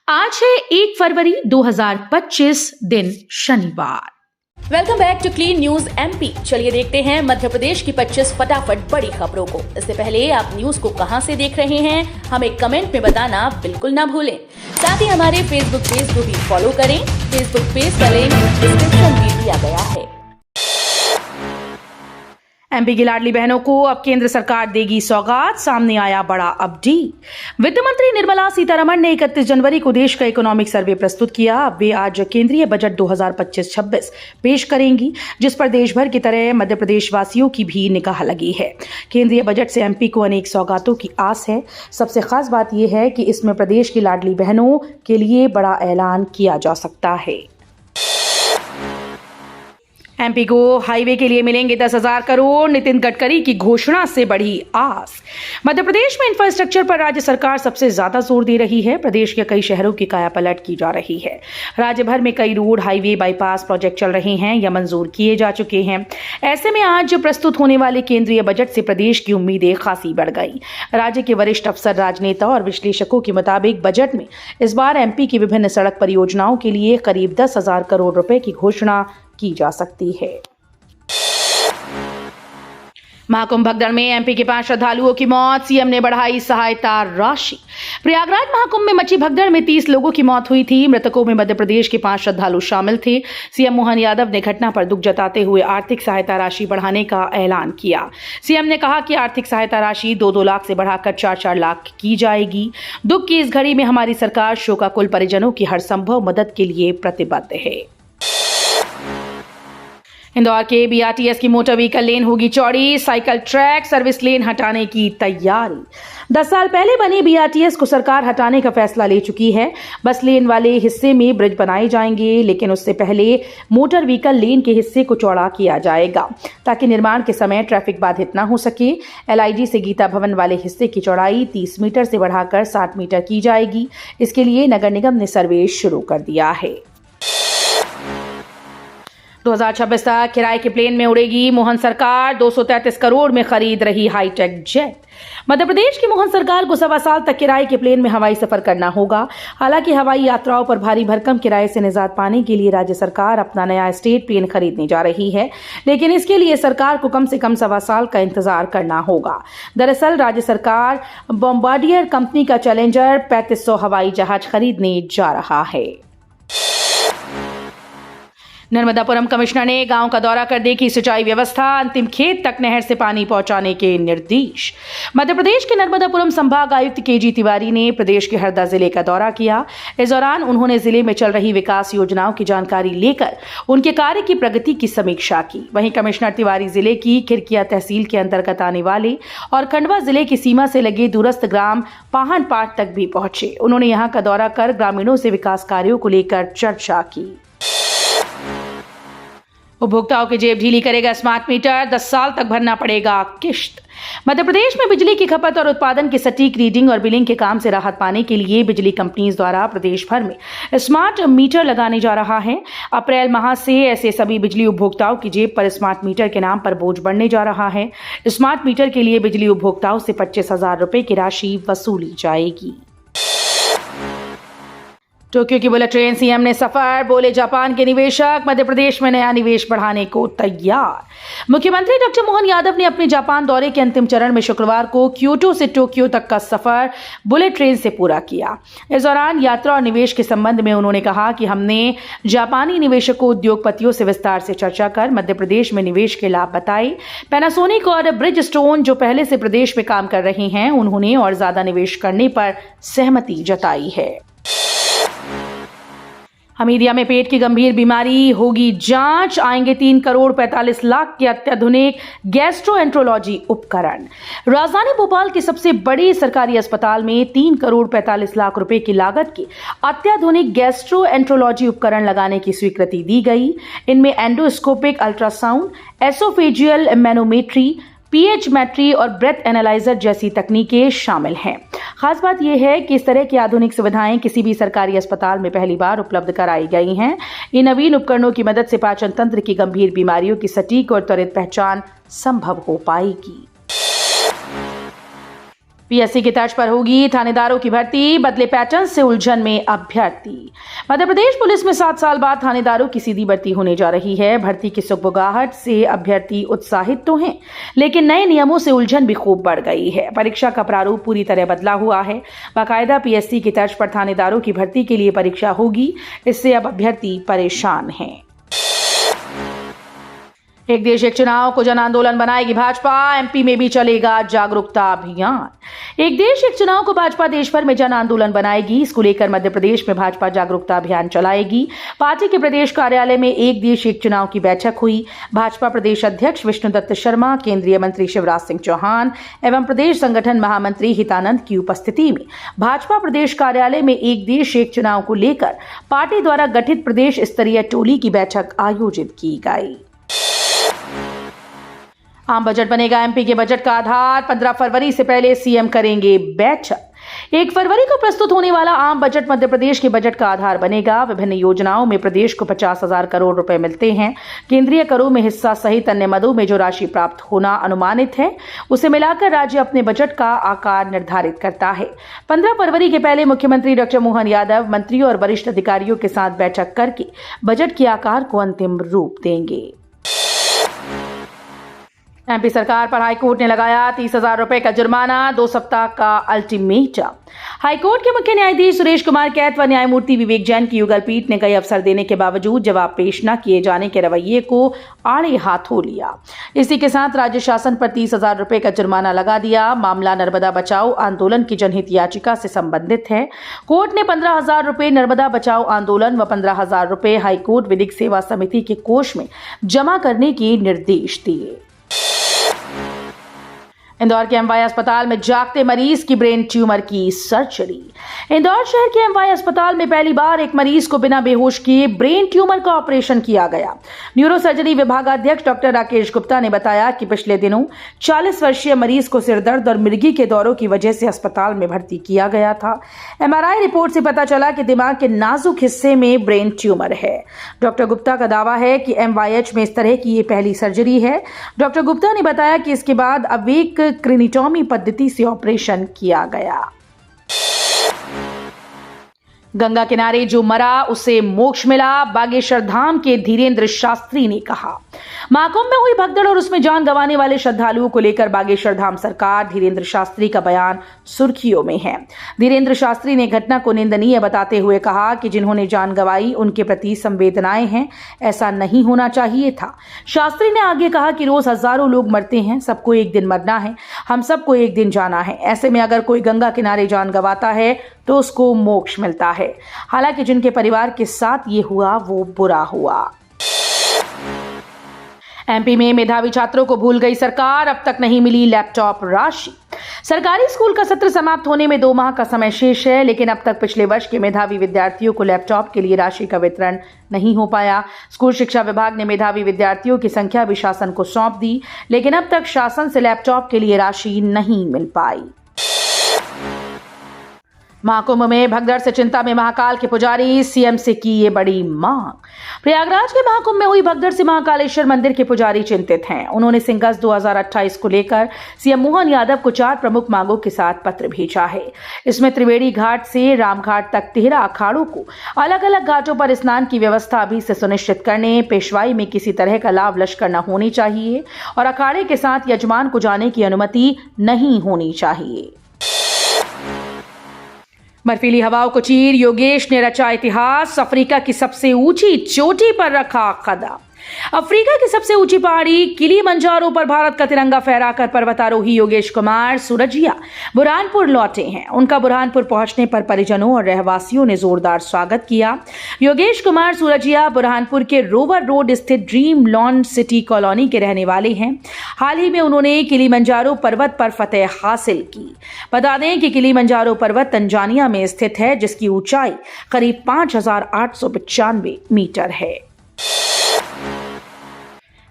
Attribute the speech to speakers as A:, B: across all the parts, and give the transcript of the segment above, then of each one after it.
A: आज है 1 फरवरी 2025 दिन शनिवार।
B: Welcome back to clean news MP. चलिए देखते हैं मध्य प्रदेश की 25 फटाफट बड़ी खबरों को। इससे पहले आप न्यूज को कहां से देख रहे हैं हमें कमेंट में बताना बिल्कुल ना भूलें। साथ ही हमारे फेसबुक पेज को भी फॉलो करें। फेसबुक पेज का लिंक डिस्क्रिप्शन में दिया गया है।
A: एमपी की लाडली बहनों को अब केंद्र सरकार देगी सौगात, सामने आया बड़ा अपडेट। वित्त मंत्री निर्मला सीतारमण ने 31 जनवरी को देश का इकोनॉमिक सर्वे प्रस्तुत किया। अब वे आज केंद्रीय बजट 2025-26 पेश करेंगी, जिस पर देश भर की तरह मध्य प्रदेश वासियों की भी निगाह लगी है। केंद्रीय बजट से एमपी को अनेक सौगातों की आस है। सबसे खास बात यह है कि इसमें प्रदेश की लाडली बहनों के लिए बड़ा ऐलान किया जा सकता है। एमपी को हाईवे के लिए मिलेंगे 10,000 करोड़, नितिन गडकरी की घोषणा से बढ़ी आस। मध्य प्रदेश में इंफ्रास्ट्रक्चर पर राज्य सरकार सबसे ज्यादा जोर दे रही है। प्रदेश के कई शहरों की कायापलट की जा रही है। राज्य भर में कई रोड, हाईवे, बाईपास प्रोजेक्ट चल रहे हैं या मंजूर किए जा चुके हैं। ऐसे में आज प्रस्तुत होने वाले केंद्रीय बजट से प्रदेश की उम्मीदें खासी बढ़ गई। राज्य के वरिष्ठ अफसर, राजनेता और विश्लेषकों के मुताबिक बजट में इस बार एमपी की विभिन्न सड़क परियोजनाओं के लिए करीब 10,000 करोड़ रुपए की घोषणा की जा सकती है। महाकुंभ भगदड़ में एमपी के 5 श्रद्धालुओं की मौत, सीएम ने बढ़ाई सहायता राशि। प्रयागराज महाकुंभ में मची भगदड़ में 30 लोगों की मौत हुई थी। मृतकों में मध्य प्रदेश के 5 श्रद्धालु शामिल थे। सीएम मोहन यादव ने घटना पर दुख जताते हुए आर्थिक सहायता राशि बढ़ाने का ऐलान किया। सीएम ने कहा कि आर्थिक सहायता राशि 2-2 लाख से बढ़ाकर 4-4 लाख की जाएगी। दुख की इस घड़ी में हमारी सरकार शोकाकुल परिजनों की हर संभव मदद के लिए प्रतिबद्ध है। इंदौर के बीआरटीएस की मोटर व्हीकल लेन होगी चौड़ी, साइकिल ट्रैक, सर्विस लेन हटाने की तैयारी। 10 साल पहले बने बीआरटीएस को सरकार हटाने का फैसला ले चुकी है। बस लेन वाले हिस्से में ब्रिज बनाए जाएंगे, लेकिन उससे पहले मोटर व्हीकल लेन के हिस्से को चौड़ा किया जाएगा ताकि निर्माण के समय ट्रैफिक बाधित न हो सके। एलआईजी से गीता भवन वाले हिस्से की चौड़ाई 30 मीटर से बढ़ाकर 60 मीटर की जाएगी। इसके लिए नगर निगम ने सर्वे शुरू कर दिया है। 2026 तक किराए के प्लेन में उड़ेगी मोहन सरकार। 233 करोड़ में खरीद रही हाईटेक जेट। मध्य प्रदेश की मोहन सरकार को 1.25 साल तक किराए के प्लेन में हवाई सफर करना होगा। हालांकि हवाई यात्राओं पर भारी भरकम किराए से निजात पाने के लिए राज्य सरकार अपना नया स्टेट प्लेन खरीदने जा रही है, लेकिन इसके लिए सरकार को कम से कम 1.25 साल का इंतजार करना होगा। दरअसल राज्य सरकार बॉम्बार्डियर कंपनी का चैलेंजर 3500 हवाई जहाज खरीदने जा रहा है। नर्मदापुरम कमिश्नर ने गांव का दौरा कर देखी सिंचाई व्यवस्था, अंतिम खेत तक नहर से पानी पहुंचाने के निर्देश। मध्य प्रदेश के नर्मदापुरम संभाग आयुक्त केजी तिवारी ने प्रदेश के हरदा जिले का दौरा किया। इस दौरान उन्होंने जिले में चल रही विकास योजनाओं की जानकारी लेकर उनके कार्य की प्रगति की समीक्षा की। वहीं कमिश्नर तिवारी जिले की खिरकिया तहसील के अंतर्गत आने वाले और खंडवा जिले की सीमा से लगे दूरस्थ ग्राम पाहनपाट तक भी पहुंचे। उन्होंने यहां का दौरा कर ग्रामीणों से विकास कार्यों को लेकर चर्चा की। उपभोक्ताओं की जेब ढीली करेगा स्मार्ट मीटर, 10 साल तक भरना पड़ेगा किश्त। मध्य प्रदेश में बिजली की खपत और उत्पादन की सटीक रीडिंग और बिलिंग के काम से राहत पाने के लिए बिजली कंपनीज द्वारा प्रदेश भर में स्मार्ट मीटर लगाने जा रहा है। अप्रैल माह से ऐसे सभी बिजली उपभोक्ताओं की जेब पर स्मार्ट मीटर के नाम पर बोझ बढ़ने जा रहा है। स्मार्ट मीटर के लिए बिजली उपभोक्ताओं से 25,000 रुपए की राशि वसूली जाएगी। टोक्यो की बुलेट ट्रेन, सीएम ने सफर, बोले जापान के निवेशक मध्य प्रदेश में नया निवेश बढ़ाने को तैयार। मुख्यमंत्री डॉक्टर मोहन यादव ने अपने जापान दौरे के अंतिम चरण में शुक्रवार को क्योटो से टोक्यो तक का सफर बुलेट ट्रेन से पूरा किया। इस दौरान यात्रा और निवेश के संबंध में उन्होंने कहा कि हमने जापानी निवेशकों, उद्योगपतियों से विस्तार से चर्चा कर मध्य प्रदेश में निवेश के लाभ बताए। पैनासोनिक और ब्रिजस्टोन जो पहले से प्रदेश में काम कर रहे हैं, उन्होंने और ज्यादा निवेश करने पर सहमति जताई है। हमीदिया में पेट की गंभीर बीमारी होगी जांच, आएंगे 3 करोड़ 45 लाख के अत्याधुनिक गैस्ट्रोएंट्रोलॉजी उपकरण। राजधानी भोपाल के सबसे बड़े सरकारी अस्पताल में 3 करोड़ 45 लाख रुपए की लागत के अत्याधुनिक गैस्ट्रोएंट्रोलॉजी उपकरण लगाने की स्वीकृति दी गई। इनमें endoscopic ultrasound, oesophageal manometry, pH metry और ब्रेथ एनालाइजर जैसी तकनीकें शामिल हैं। खास बात यह है कि इस तरह की आधुनिक सुविधाएं किसी भी सरकारी अस्पताल में पहली बार उपलब्ध कराई गई हैं। इन नवीन उपकरणों की मदद से पाचन तंत्र की गंभीर बीमारियों की सटीक और त्वरित पहचान संभव हो पाएगी। पीएससी की तर्ज पर होगी थानेदारों की भर्ती, बदले पैटर्न से उलझन में अभ्यर्थी। मध्य प्रदेश पुलिस में 7 साल बाद थानेदारों की सीधी भर्ती होने जा रही है। भर्ती की सुगबुगाहट से अभ्यर्थी उत्साहित तो हैं, लेकिन नए नियमों से उलझन भी खूब बढ़ गई है। परीक्षा का प्रारूप पूरी तरह बदला हुआ है। बाकायदा पीएससी की तर्ज पर थानेदारों की भर्ती के लिए परीक्षा होगी। इससे अब अभ्यर्थी परेशान हैं। एक देश एक चुनाव को जन आंदोलन बनाएगी भाजपा, एमपी में भी चलेगा जागरूकता अभियान। एक देश एक चुनाव को भाजपा देश भर में जन आंदोलन बनाएगी। इसको लेकर मध्य प्रदेश में भाजपा जागरूकता अभियान चलाएगी। पार्टी के प्रदेश कार्यालय में एक देश एक चुनाव की बैठक हुई। भाजपा प्रदेश अध्यक्ष विष्णुदत्त शर्मा, केंद्रीय मंत्री शिवराज सिंह चौहान एवं प्रदेश संगठन महामंत्री हितानंद की उपस्थिति में भाजपा प्रदेश कार्यालय में एक देश एक चुनाव को लेकर पार्टी द्वारा गठित प्रदेश स्तरीय टोली की बैठक आयोजित की गई। आम बजट बनेगा एमपी के बजट का आधार, 15 फरवरी से पहले सीएम करेंगे बैठक। 1 फरवरी को प्रस्तुत होने वाला आम बजट मध्य प्रदेश के बजट का आधार बनेगा। विभिन्न योजनाओं में प्रदेश को 50,000 करोड़ रुपए मिलते हैं। केंद्रीय करों में हिस्सा सहित अन्य मदों में जो राशि प्राप्त होना अनुमानित है, उसे मिलाकर राज्य अपने बजट का आकार निर्धारित करता है। 15 फरवरी के पहले मुख्यमंत्री डॉक्टर मोहन यादव मंत्रियों और वरिष्ठ अधिकारियों के साथ बैठक करके बजट के आकार को अंतिम रूप देंगे। एमपी सरकार पर हाईकोर्ट ने लगाया 30,000 रुपए का जुर्माना, 2 सप्ताह का अल्टीमेटम। हाईकोर्ट के मुख्य न्यायाधीश सुरेश कुमार कैत व न्यायमूर्ति विवेक जैन की युगल पीठ ने कई अवसर देने के बावजूद जवाब पेश न किए जाने के रवैये को आड़े हाथों लिया। इसी के साथ राज्य शासन पर 30,000 रुपए का जुर्माना लगा दिया। मामला नर्मदा बचाओ आंदोलन की जनहित याचिका से संबंधित है। कोर्ट ने 15,000 रुपए नर्मदा बचाओ आंदोलन व 15,000 रुपए हाईकोर्ट विधिक सेवा समिति के कोष में जमा करने के निर्देश दिए। इंदौर के एमवाई अस्पताल में जागते मरीज की ब्रेन ट्यूमर की सर्जरी। इंदौर शहर के एमवाई अस्पताल में पहली बार एक मरीज को बिना बेहोश किए ब्रेन ट्यूमर का ऑपरेशन किया गया। न्यूरो सर्जरी विभागाध्यक्ष डॉक्टर राकेश गुप्ता ने बताया कि पिछले दिनों 40 वर्षीय मरीज को सिरदर्द और मिर्गी के दौरों की वजह से अस्पताल में भर्ती किया गया था। एमआरआई रिपोर्ट से पता चला कि दिमाग के नाजुक हिस्से में ब्रेन ट्यूमर है। डॉक्टर गुप्ता का दावा है कि एमवाईएच में इस तरह की ये पहली सर्जरी है। डॉक्टर गुप्ता ने बताया कि इसके बाद अवेक क्रिनीटोमी पद्धति से ऑपरेशन किया गया। गंगा किनारे जो मरा उसे मोक्ष मिला, बागेश्वर धाम के धीरेन्द्र शास्त्री ने कहा। महाकुंभ में हुई भगदड़ और उसमें जान गंवाने वाले श्रद्धालुओं को लेकर बागेश्वर धाम सरकार धीरेन्द्र शास्त्री का बयान सुर्खियों में है। धीरेन्द्र शास्त्री ने घटना को निंदनीय बताते हुए कहा कि जिन्होंने जान गंवाई उनके प्रति संवेदनाएं हैं, ऐसा नहीं होना चाहिए था। शास्त्री ने आगे कहा कि रोज हजारों लोग मरते हैं, सबको एक दिन मरना है, हम सबको एक दिन जाना है। ऐसे में अगर कोई गंगा किनारे जान गंवाता है तो उसको मोक्ष मिलता है। हालांकि जिनके परिवार के साथ ये हुआ वो बुरा हुआ। एमपी में मेधावी छात्रों को भूल गई सरकार, अब तक नहीं मिली लैपटॉप राशि। सरकारी स्कूल का सत्र समाप्त होने में 2 माह का समय शेष है, लेकिन अब तक पिछले वर्ष के मेधावी विद्यार्थियों को लैपटॉप के लिए राशि का वितरण नहीं हो पाया। स्कूल शिक्षा विभाग ने मेधावी विद्यार्थियों की संख्या भी शासन को सौंप दी, लेकिन अब तक शासन से लैपटॉप के लिए राशि नहीं मिल पाई। महाकुंभ में भगदड़ से चिंता में महाकाल के पुजारी, सीएम से की ये बड़ी मांग। प्रयागराज के महाकुंभ में हुई भगदड़ से महाकालेश्वर मंदिर के पुजारी चिंतित हैं। उन्होंने सिंगस 2028 को लेकर सीएम मोहन यादव को 4 प्रमुख मांगों के साथ पत्र भेजा है। इसमें त्रिवेणी घाट से रामघाट तक 13 अखाड़ों को अलग अलग घाटों पर स्नान की व्यवस्था अभी से सुनिश्चित करने, पेशवाई में किसी तरह का लाभ लश्कर न होनी चाहिए और अखाड़े के साथ यजमान को जाने की अनुमति नहीं होनी चाहिए। बर्फीली हवाओं को चीर योगेश ने रचा इतिहास, अफ्रीका की सबसे ऊंची चोटी पर रखा कदम। अफ्रीका की सबसे ऊंची पहाड़ी किलीमंजारो पर भारत का तिरंगा फहराकर पर्वतारोही योगेश कुमार सूरजिया बुरहानपुर लौटे हैं। उनका बुरहानपुर पहुंचने पर परिजनों और रहवासियों ने जोरदार स्वागत किया। योगेश कुमार सूरजिया बुरहानपुर के रोवर रोड स्थित ड्रीम लॉन्ड सिटी कॉलोनी के रहने वाले हैं। हाल ही में उन्होंने किलीमंजारो पर्वत पर फतेह हासिल की। बता दें कि किलीमंजारो पर्वत तंजानिया में स्थित है, जिसकी ऊंचाई करीब 5,895 मीटर है।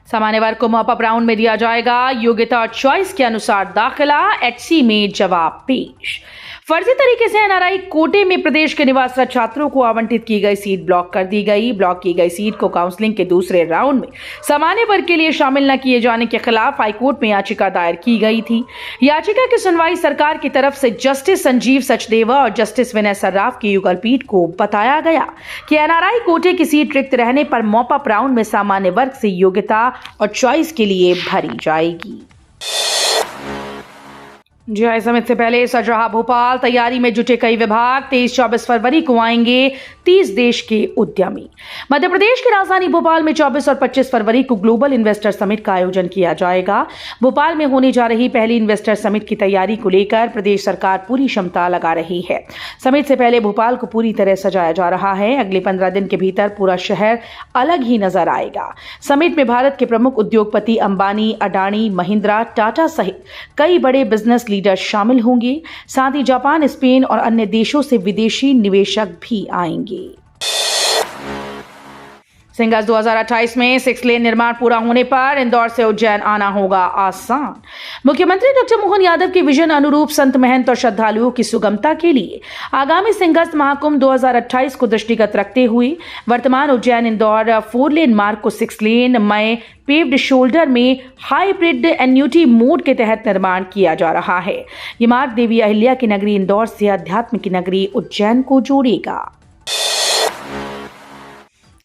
A: सामान्य वर्ग को मॉपअप राउंड में दिया जाएगा योग्यता और चॉइस के अनुसार दाखिला, एचसी में जवाब पेश। फर्जी तरीके से एनआरआई कोटे में प्रदेश के निवासरत छात्रों को आवंटित की गई सीट ब्लॉक कर दी गई। ब्लॉक की गई सीट को काउंसलिंग के दूसरे राउंड में सामान्य वर्ग के लिए शामिल न किए जाने के खिलाफ हाईकोर्ट में याचिका दायर की गई थी। याचिका की सुनवाई सरकार की तरफ से जस्टिस संजीव सचदेवा और जस्टिस विनय सर्राफ की युगल पीठ को बताया गया कि एनआरआई कोटे की सीट रिक्त रहने पर मॉपअप राउंड में सामान्य वर्ग से योग्यता और चॉइस के लिए भरी जाएगी। जी हां, समिट से पहले सज रहा भोपाल। तैयारी में जुटे कई विभाग। 23-24 फरवरी को आएंगे 30 देश के उद्यमी। मध्य प्रदेश की राजधानी भोपाल में 24 और 25 फरवरी को ग्लोबल इन्वेस्टर समिट का आयोजन किया जाएगा। भोपाल में होने जा रही पहली इन्वेस्टर समिट की तैयारी को लेकर प्रदेश सरकार पूरी क्षमता लगा रही है। समिट से पहले भोपाल को पूरी तरह सजाया जा रहा है। अगले 15 दिन के भीतर पूरा शहर अलग ही नजर आएगा। समिट में भारत के प्रमुख उद्योगपति अंबानी, अडानी, महिंद्रा, टाटा सहित कई बड़े बिजनेस लीडर शामिल होंगे। साथ ही जापान, स्पेन और अन्य देशों से विदेशी निवेशक भी आएंगे। सिंगस 2028 में 6 लेन निर्माण पूरा होने पर इंदौर से उज्जैन आना होगा आसान। मुख्यमंत्री डॉक्टर मोहन यादव के विजन अनुरूप संत महंत और श्रद्धालुओं की सुगमता के लिए आगामी सिंगस महाकुंभ 2028 को दृष्टिगत रखते हुए वर्तमान उज्जैन इंदौर 4 लेन मार्ग को 6 लेन मय पेव्ड शोल्डर में हाइब्रिड एन्यूटी मोड के तहत निर्माण किया जा रहा है। ये मार्ग देवी अहिल्या की नगरी इंदौर से अध्यात्म की नगरी उज्जैन को जोड़ेगा।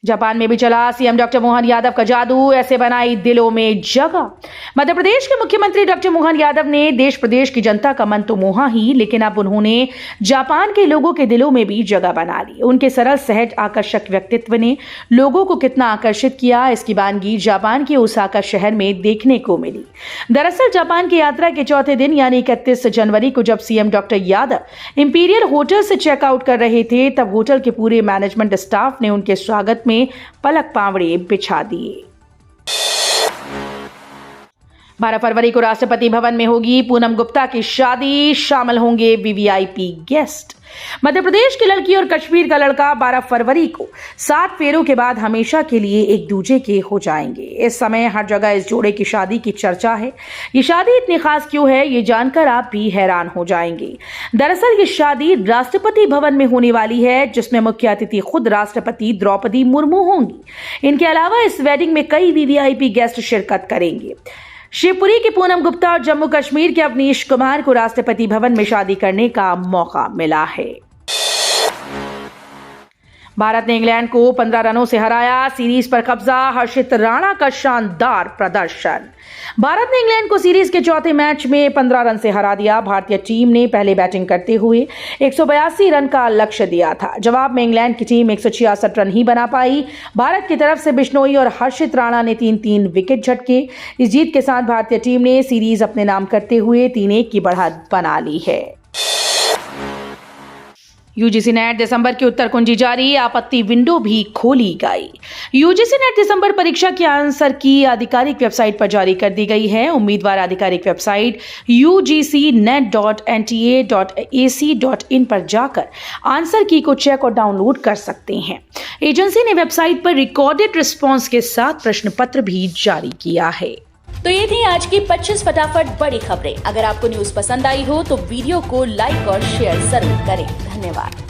A: जापान में भी चला सीएम डॉक्टर मोहन यादव का जादू, ऐसे बनाई दिलों में जगह। मध्य प्रदेश के मुख्यमंत्री डॉक्टर मोहन यादव ने देश प्रदेश की जनता का मन तो मोहा ही, लेकिन अब उन्होंने जापान के लोगों के दिलों में भी जगह बना ली। उनके सरल, सहज, आकर्षक व्यक्तित्व ने लोगों को कितना आकर्षित किया, इसकी वानगी जापान के ओसाका शहर में देखने को मिली। दरअसल जापान की यात्रा के चौथे दिन यानी 31 जनवरी को जब CM doctor Yadav imperial hotel से चेकआउट कर रहे थे, तब होटल के पूरे मैनेजमेंट स्टाफ ने उनके स्वागत में पलक पावड़े बिछा दिए। 12 फरवरी को राष्ट्रपति भवन में होगी पूनम गुप्ता की शादी, शामिल होंगे वीवीआईपी गेस्ट। मध्य प्रदेश की लड़की और कश्मीर का लड़का 12 फरवरी को 7 फेरों के बाद हमेशा के लिए एक दूजे के हो जाएंगे। इस समय हर जगह इस जोड़े की शादी की चर्चा है। ये शादी इतनी खास क्यों है, ये जानकर आप भी हैरान हो जाएंगे। दरअसल ये शादी राष्ट्रपति भवन में होने वाली है, जिसमें मुख्य अतिथि खुद राष्ट्रपति द्रौपदी मुर्मू होंगी। इनके अलावा इस वेडिंग में कई वीवीआईपी गेस्ट शिरकत करेंगे। शिवपुरी की पूनम गुप्ता और जम्मू कश्मीर के अवनीश कुमार को राष्ट्रपति भवन में शादी करने का मौका मिला है। भारत ने इंग्लैंड को 15 रनों से हराया, सीरीज पर कब्जा। हर्षित राणा का शानदार प्रदर्शन। भारत ने इंग्लैंड को सीरीज के चौथे मैच में 15 रन से हरा दिया। भारतीय टीम ने पहले बैटिंग करते हुए 182 रन का लक्ष्य दिया था। जवाब में इंग्लैंड की टीम 166 रन ही बना पाई। भारत की तरफ से बिश्नोई और हर्षित राणा ने 3-3 विकेट झटके। इस जीत के साथ भारतीय टीम ने सीरीज अपने नाम करते हुए 3-1 की बढ़त बना ली है। यूजीसी नेट दिसंबर की उत्तर कुंजी जारी, आपत्ति विंडो भी खोली गई। यूजीसी नेट दिसंबर परीक्षा के आंसर की आधिकारिक वेबसाइट पर जारी कर दी गई है। उम्मीदवार आधिकारिक वेबसाइट ugcnet.nta.ac.in पर जाकर आंसर की को चेक और डाउनलोड कर सकते हैं। एजेंसी ने वेबसाइट पर रिकॉर्डेड रिस्पॉन्स के साथ प्रश्न पत्र भी जारी किया है।
B: तो ये थी आज की 25 फटाफट बड़ी खबरें। अगर आपको न्यूज पसंद आई हो तो वीडियो को लाइक और शेयर जरूर करें। धन्यवाद।